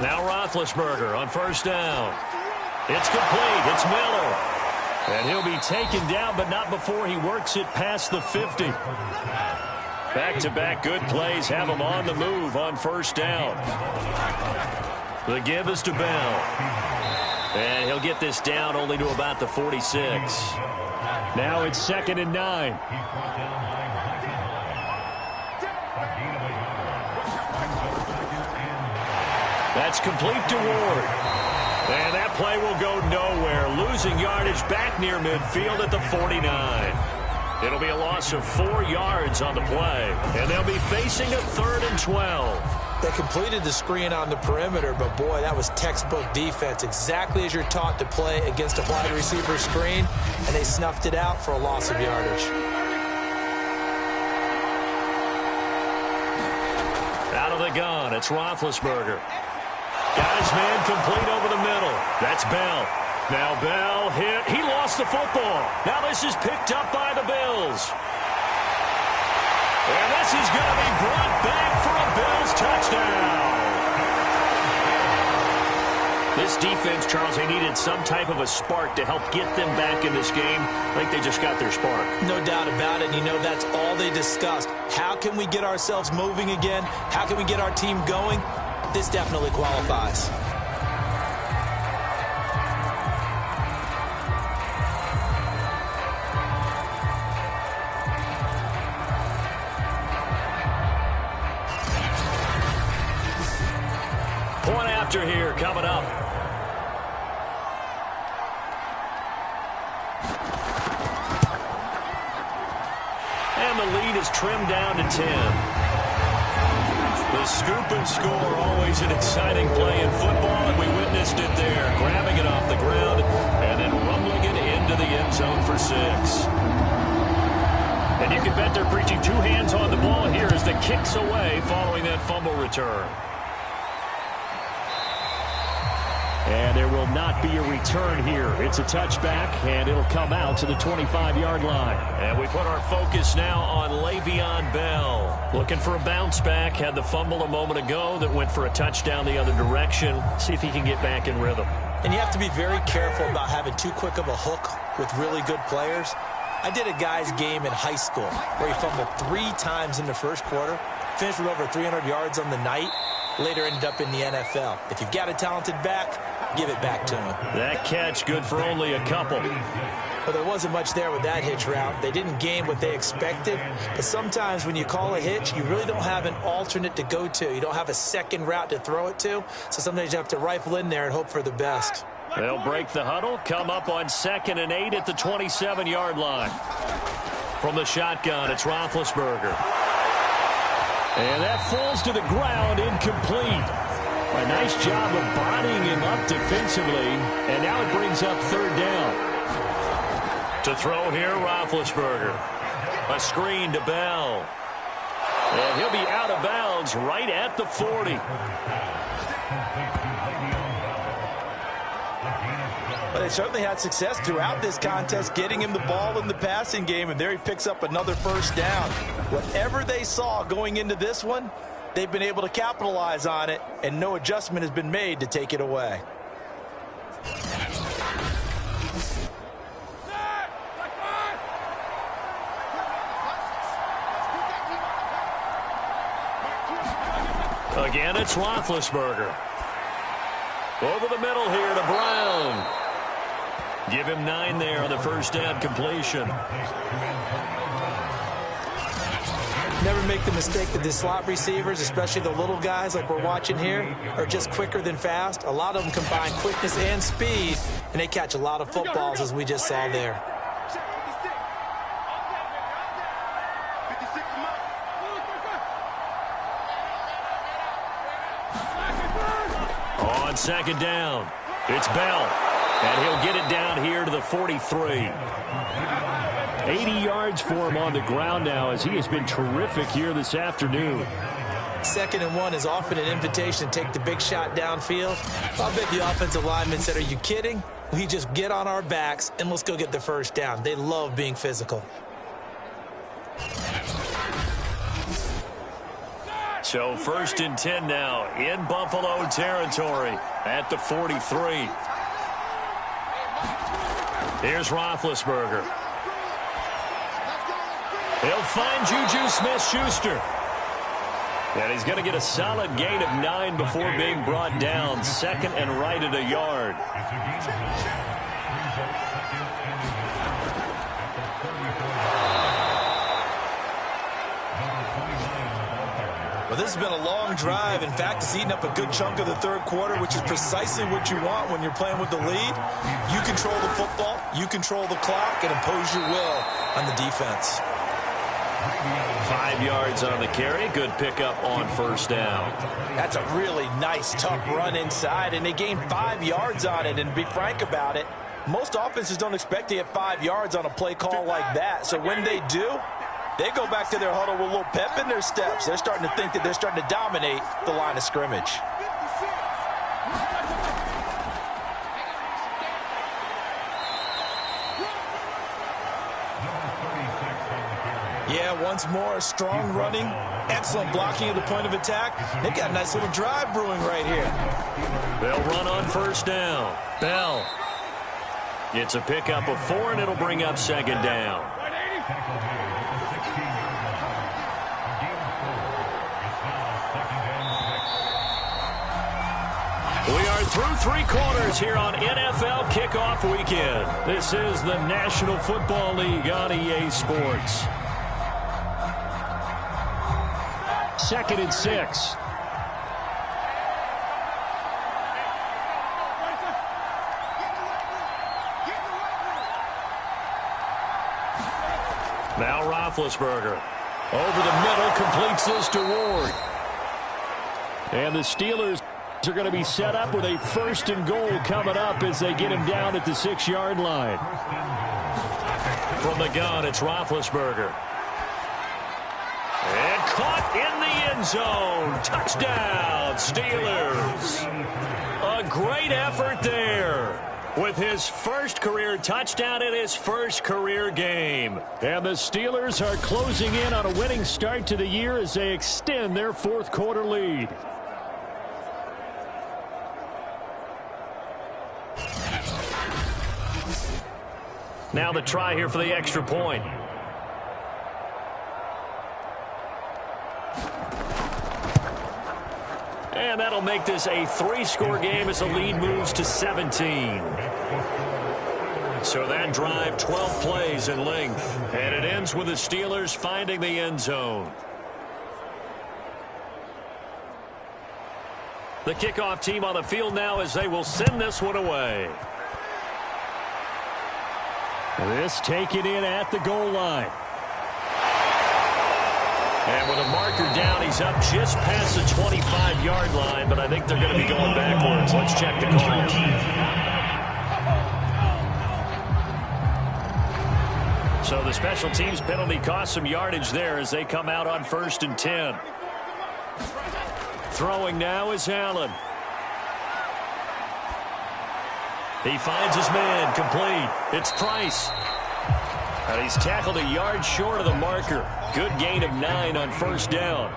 Now Roethlisberger on 1st down. It's complete. It's Miller. And he'll be taken down, but not before he works it past the 50. Back-to-back good plays have him on the move on 1st down. The give is to Bell. And he'll get this down only to about the 46. Now it's 2nd and 9. That's complete to Ward. And that play will go nowhere. Losing yardage back near midfield at the 49. It'll be a loss of 4 yards on the play. And they'll be facing a 3rd and 12. They completed the screen on the perimeter, but boy, that was textbook defense. Exactly as you're taught to play against a wide receiver screen. And they snuffed it out for a loss of yardage. Out of the gun, it's Roethlisberger. Got his man complete over the middle. That's Bell. Now Bell hit. He lost the football. Now this is picked up by the Bills. And this is going to be brought back for a Bills touchdown. This defense, Charles, they needed some type of a spark to help get them back in this game. I think they just got their spark. No doubt about it. You know, that's all they discussed. How can we get ourselves moving again? How can we get our team going? This definitely qualifies. Point after here coming up. And the lead is trimmed down to 10. The scoop and score, always an exciting play in football, and we witnessed it there. Grabbing it off the ground and then rumbling it into the end zone for 6. And you can bet they're preaching 2 hands on the ball here as the kick's away following that fumble return. And there will not be a return here. It's a touchback, and it'll come out to the 25-yard line. And we put our focus now on Le'Veon Bell. Looking for a bounce back. Had the fumble a moment ago that went for a touchdown the other direction. See if he can get back in rhythm. And you have to be very careful about having too quick of a hook with really good players. I did a guy's game in high school where he fumbled 3 times in the first quarter, finished with over 300 yards on the night, later ended up in the NFL. If you've got a talented back, give it back to him. That catch good for only a couple. Well, there wasn't much there with that hitch route. They didn't gain what they expected. But sometimes when you call a hitch, you really don't have an alternate to go to. You don't have a second route to throw it to. So sometimes you have to rifle in there and hope for the best. They'll break the huddle, come up on 2nd and 8 at the 27-yard line. From the shotgun, it's Roethlisberger. And that falls to the ground, incomplete. A nice job of bodying him up defensively, and now it brings up 3rd down. To throw here, Roethlisberger. A screen to Bell. And he'll be out of bounds right at the 40. But they certainly had success throughout this contest, getting him the ball in the passing game, and there he picks up another 1st down. Whatever they saw going into this one, they've been able to capitalize on it, and no adjustment has been made to take it away. Again, it's Roethlisberger. Over the middle here to Brown. Give him 9 there on the 1st down completion. Never make the mistake that the slot receivers, especially the little guys like we're watching here, are just quicker than fast. A lot of them combine quickness and speed, and they catch a lot of footballs, as we just saw there. On 2nd down, it's Bell, and he'll get it down here to the 43. 80 yards for him on the ground now, as he has been terrific here this afternoon. 2nd and 1 is often an invitation to take the big shot downfield. I'll bet the offensive linemen said, are you kidding? We just get on our backs and let's go get the 1st down. They love being physical. So 1st and 10 now in Buffalo territory at the 43. Here's Roethlisberger. He'll find Juju Smith-Schuster. And he's going to get a solid gain of 9 before being brought down. 2nd and right at a yard. Well, this has been a long drive. In fact, it's eaten up a good chunk of the 3rd quarter, which is precisely what you want when you're playing with the lead. You control the football, you control the clock, and impose your will on the defense. 5 yards on the carry. Good pickup on 1st down. That's a really nice, tough run inside, and they gained 5 yards on it. And to be frank about it, most offenses don't expect to get 5 yards on a play call like that. So when they do, they go back to their huddle with a little pep in their steps. They're starting to think that they're starting to dominate the line of scrimmage. Yeah, once more, strong running, excellent blocking at the point of attack. They've got a nice little drive brewing right here. They'll run on first down. Bell. It's a pickup of 4, and it'll bring up second down. We are through 3 quarters here on NFL Kickoff Weekend. This is the National Football League on EA Sports. 2nd and 6. Now Roethlisberger. Over the middle, completes this to Ward. And the Steelers are going to be set up with a 1st and goal coming up as they get him down at the 6-yard line. From the gun, it's Roethlisberger. And caught in the end zone. Touchdown, Steelers. A great effort there with his first career touchdown in his first career game. And the Steelers are closing in on a winning start to the year as they extend their 4th quarter lead. Now the try here for the extra point. And that'll make this a 3-score game as the lead moves to 17. So that drive, 12 plays in length. And it ends with the Steelers finding the end zone. The kickoff team on the field now as they will send this one away. This taken in at the goal line. And with a marker down, he's up just past the 25-yard line, but I think they're going to be going backwards. Let's check the call. So the special teams penalty cost some yardage there as they come out on 1st and 10. Throwing now is Allen. He finds his man, complete. It's Price. And he's tackled a yard short of the marker. Good gain of 9 on 1st down.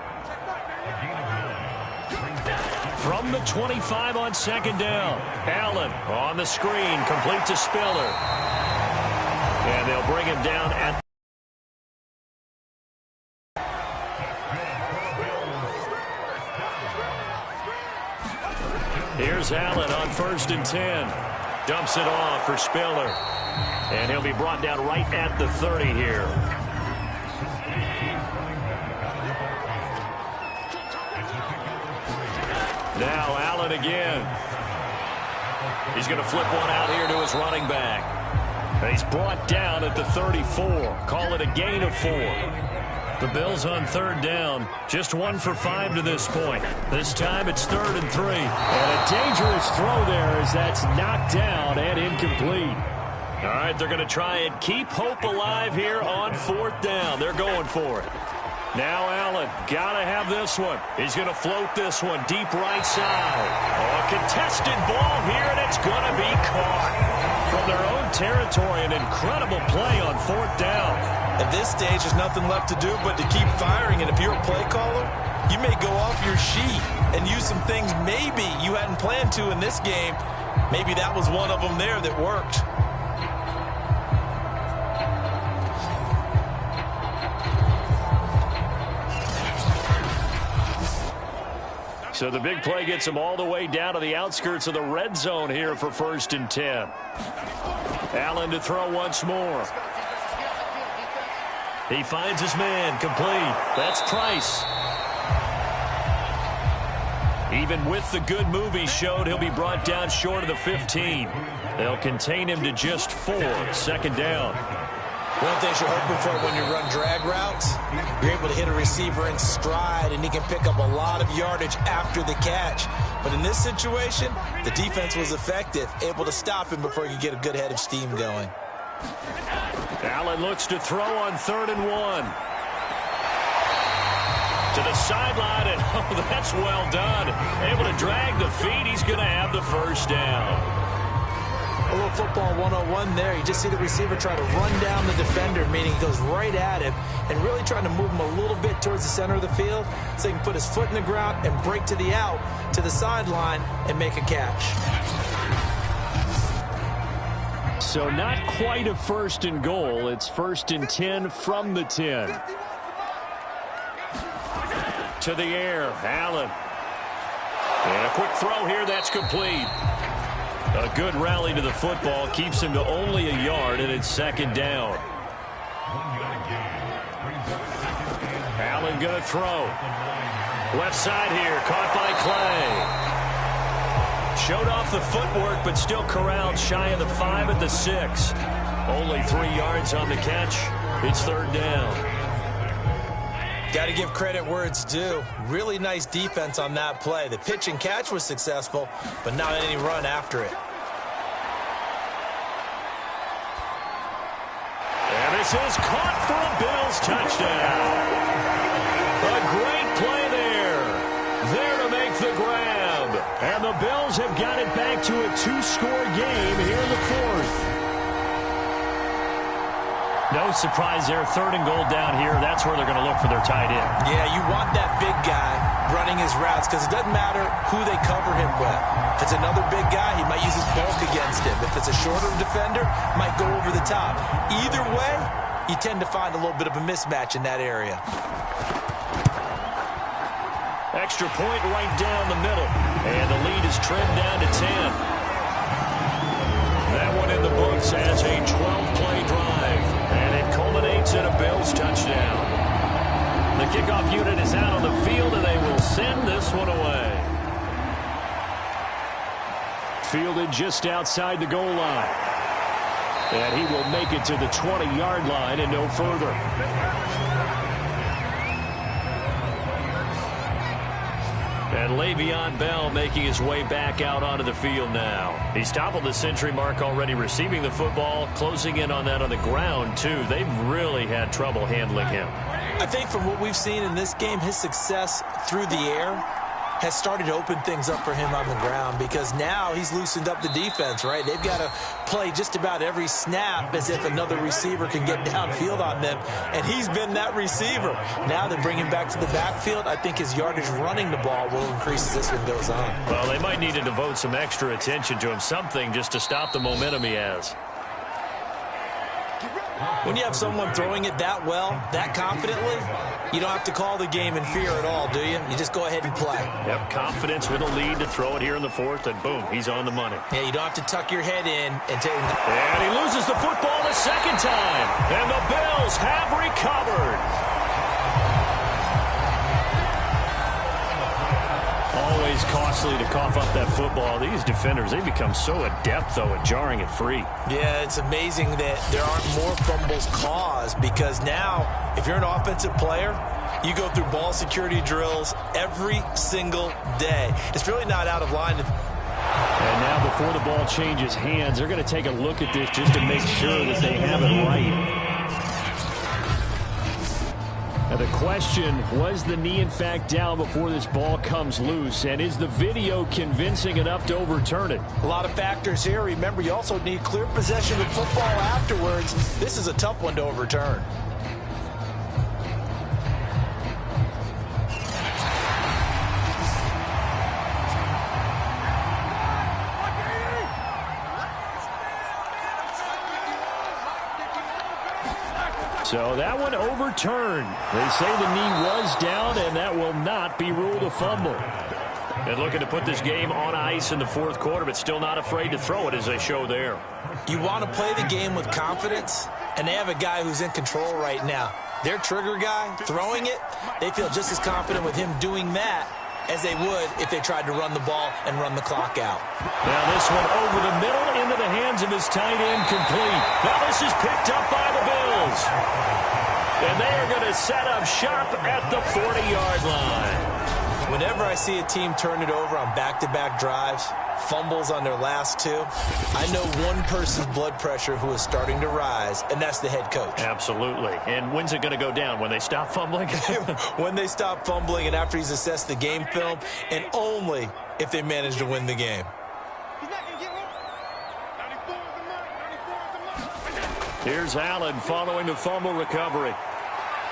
From the 25 on 2nd down. Allen on the screen, complete to Spiller. And they'll bring him down at Here's Allen on 1st and 10. Dumps it off for Spiller. And he'll be brought down right at the 30 here. Now Allen again. He's going to flip one out here to his running back. And he's brought down at the 34. Call it a gain of 4. The Bills on 3rd down. Just 1 for 5 to this point. This time it's 3rd and 3. And a dangerous throw there as that's knocked down and incomplete. All right, they're going to try and keep hope alive here on 4th down. They're going for it. Now Allen, got to have this one. He's going to float this one deep right side. Oh, a contested ball here, and it's going to be caught. From their own territory, an incredible play on 4th down. At this stage, there's nothing left to do but to keep firing. And if you're a play caller, you may go off your sheet and use some things maybe you hadn't planned to in this game. Maybe that was one of them there that worked. So the big play gets him all the way down to the outskirts of the red zone here for 1st and 10. Allen to throw once more. He finds his man, complete. That's Price. Even with the good move he showed, he'll be brought down short of the 15. They'll contain him to just 4, 2nd down. One of the things you're hoping for when you run drag routes, you're able to hit a receiver in stride, and he can pick up a lot of yardage after the catch. But in this situation, the defense was effective, able to stop him before he could get a good head of steam going. Allen looks to throw on 3rd and 1. To the sideline, and oh, that's well done. Able to drag the feet. He's going to have the 1st down. A little football 101 there. You just see the receiver try to run down the defender, meaning he goes right at him and really trying to move him a little bit towards the center of the field so he can put his foot in the ground and break to the out, to the sideline, and make a catch. So not quite a 1st and goal. It's 1st and 10 from the 10. To the air, Allen. And a quick throw here, that's complete. A good rally to the football keeps him to only a yard, and it's 2nd down. Allen going to throw. Left side here, caught by Clay. Showed off the footwork, but still corralled shy of the 5 at the 6. Only 3 yards on the catch. It's 3rd down. Got to give credit where it's due. Really nice defense on that play. The pitch and catch was successful, but not any run after it. And this is caught for a Bills touchdown. A great play there. There to make the grab. And the Bills have got it back to a 2-score game here in the 4th. No surprise there. 3rd and goal down here. That's where they're going to look for their tight end. Yeah, you want that big guy running his routes because it doesn't matter who they cover him with. If it's another big guy, he might use his bulk against him. If it's a shorter defender, might go over the top. Either way, you tend to find a little bit of a mismatch in that area. Extra point right down the middle. And the lead is trimmed down to 10. That one in the books as a 12-play drive. And it culminates in a Bills touchdown. The kickoff unit is out on the field, and they will send this one away. Fielded just outside the goal line. And he will make it to the 20-yard line and no further. And Le'Veon Bell making his way back out onto the field now. He's toppled the century mark already receiving the football, closing in on that on the ground, too. They've really had trouble handling him. I think from what we've seen in this game, his success through the air has started to open things up for him on the ground because now he's loosened up the defense, right? They've got to play just about every snap as if another receiver can get downfield on them, and he's been that receiver. Now they bring him back to the backfield. I think his yardage running the ball will increase as this one goes on. Well, they might need to devote some extra attention to him, something just to stop the momentum he has. When you have someone throwing it that well, that confidently, you don't have to call the game in fear at all, do you? You just go ahead and play. Yep, confidence with a lead to throw it here in the 4th, and boom, he's on the money. Yeah, you don't have to tuck your head in and take. And he loses the football the 2nd time, and the Bills have recovered. Always costly to cough up that football. These defenders, they become so adept, though, at jarring it free. Yeah, it's amazing that there aren't more fumbles caused because now, if you're an offensive player, you go through ball security drills every single day. It's really not out of line. And now before the ball changes hands, they're going to take a look at this just to make sure that they have it right. Now the question, was the knee in fact down before this ball comes loose? And is the video convincing enough to overturn it? A lot of factors here. Remember, you also need clear possession of football afterwards. This is a tough one to overturn. So that one overturned. They say the knee was down, and that will not be ruled a fumble. And looking to put this game on ice in the 4th quarter, but still not afraid to throw it as they show there. You want to play the game with confidence, and they have a guy who's in control right now. Their trigger guy, throwing it, they feel just as confident with him doing that as they would if they tried to run the ball and run the clock out. Now this one over the middle into the hands of his tight end, complete. Now this is picked up by the Bills. And they are going to set up shop at the 40-yard line. Whenever I see a team turn it over on back-to-back drives, fumbles on their last 2, I know one person's blood pressure who is starting to rise, and that's the head coach. Absolutely. And when's it going to go down? When they stop fumbling? When they stop fumbling and after he's assessed the game film, and only if they manage to win the game. Here's Allen following the fumble recovery.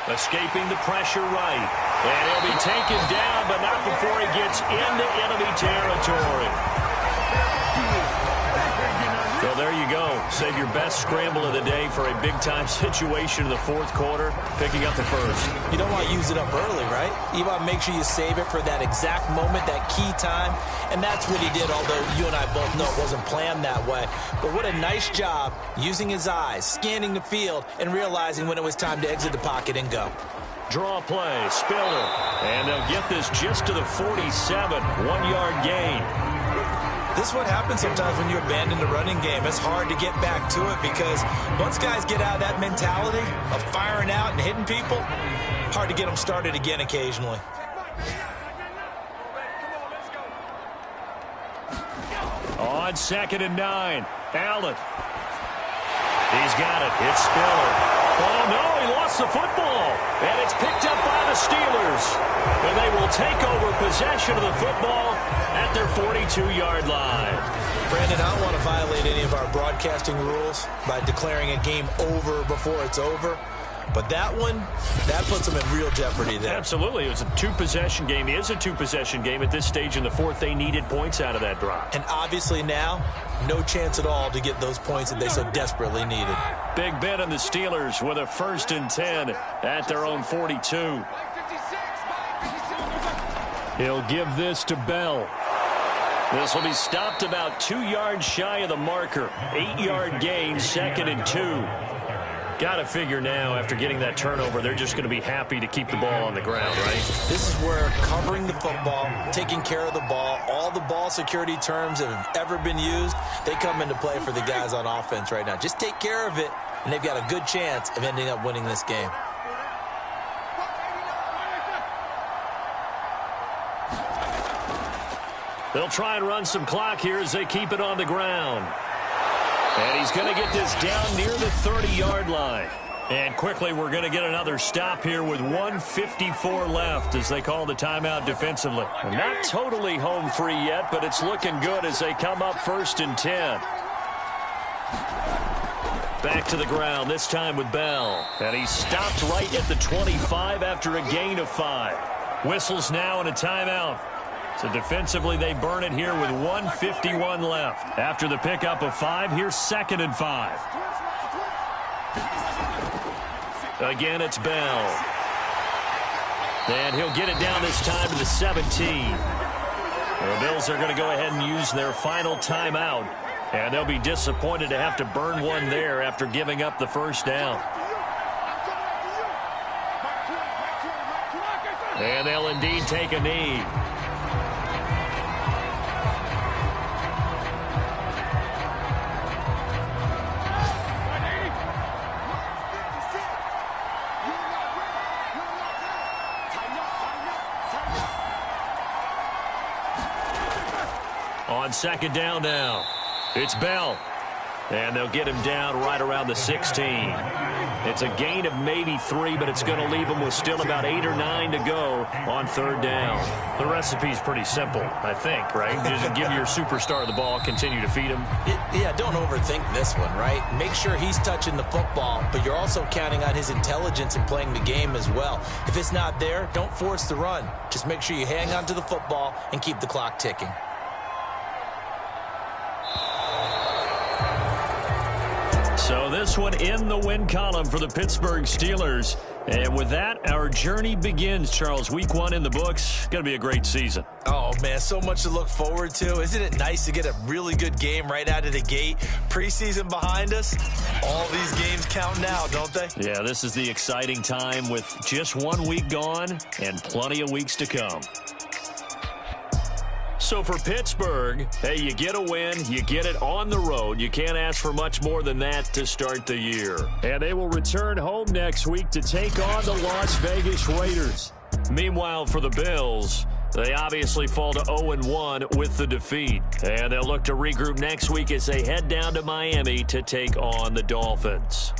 Escaping the pressure right. And he'll be taken down, but not before he gets into enemy territory. So there you go. Save your best scramble of the day for a big-time situation in the fourth quarter, picking up the first. You don't want to use it up early, right? You want to make sure you save it for that exact moment, that key time. And that's what he did, although you and I both know it wasn't planned that way. But what a nice job using his eyes, scanning the field, and realizing when it was time to exit the pocket and go. Draw play, Spiller. And they'll get this just to the 47, 1-yard gain. This is what happens sometimes when you abandon the running game. It's hard to get back to it because once guys get out of that mentality of firing out and hitting people, hard to get them started again occasionally. On 2nd and 9, Allen. He's got it. It's Spiller. Oh, no, he lost the football. And it's picked up by the Steelers. And they will take over possession of the football at their 42-yard line. Brandon, I don't want to violate any of our broadcasting rules by declaring a game over before it's over. But that one, that puts them in real jeopardy there. Absolutely. It was a two-possession game. It is a two-possession game at this stage in the fourth. They needed points out of that drive. And obviously now, no chance at all to get those points that they so desperately needed. Big Ben and the Steelers with a 1st and 10 at their own 42. He'll give this to Bell. This will be stopped about 2 yards shy of the marker. 8-yard gain, 2nd and 2. Got to figure now, after getting that turnover, they're just going to be happy to keep the ball on the ground, right? This is where covering the football, taking care of the ball, all the ball security terms that have ever been used, they come into play for the guys on offense right now. Just take care of it, and they've got a good chance of ending up winning this game. They'll try and run some clock here as they keep it on the ground. And he's going to get this down near the 30-yard line. And quickly, we're going to get another stop here with 1:54 left as they call the timeout defensively. Not totally home free yet, but it's looking good as they come up 1st and 10. Back to the ground, this time with Bell. And he's stopped right at the 25 after a gain of 5. Whistles now and a timeout. So defensively, they burn it here with 1:51 left. After the pickup of 5, here's 2nd and 5. Again, it's Bell. And he'll get it down this time to the 17. The Bills are going to go ahead and use their final timeout. And they'll be disappointed to have to burn one there after giving up the first down. And they'll indeed take a knee. On 2nd down now, it's Bell. And they'll get him down right around the 16. It's a gain of maybe 3, but it's going to leave them with still about 8 or 9 to go on 3rd down. The recipe's pretty simple, I think, right? Just give your superstar the ball, continue to feed him. Yeah, don't overthink this one, right? Make sure he's touching the football, but you're also counting on his intelligence in playing the game as well. If it's not there, don't force the run. Just make sure you hang on to the football and keep the clock ticking. So this one in the win column for the Pittsburgh Steelers. And with that, our journey begins, Charles. Week 1 in the books. Going to be a great season. Oh, man, so much to look forward to. Isn't it nice to get a really good game right out of the gate? Preseason behind us. All these games count now, don't they? Yeah, this is the exciting time with just 1 week gone and plenty of weeks to come. So for Pittsburgh, hey, you get a win, you get it on the road. You can't ask for much more than that to start the year. And they will return home next week to take on the Las Vegas Raiders. Meanwhile, for the Bills, they obviously fall to 0-1 with the defeat. And they'll look to regroup next week as they head down to Miami to take on the Dolphins.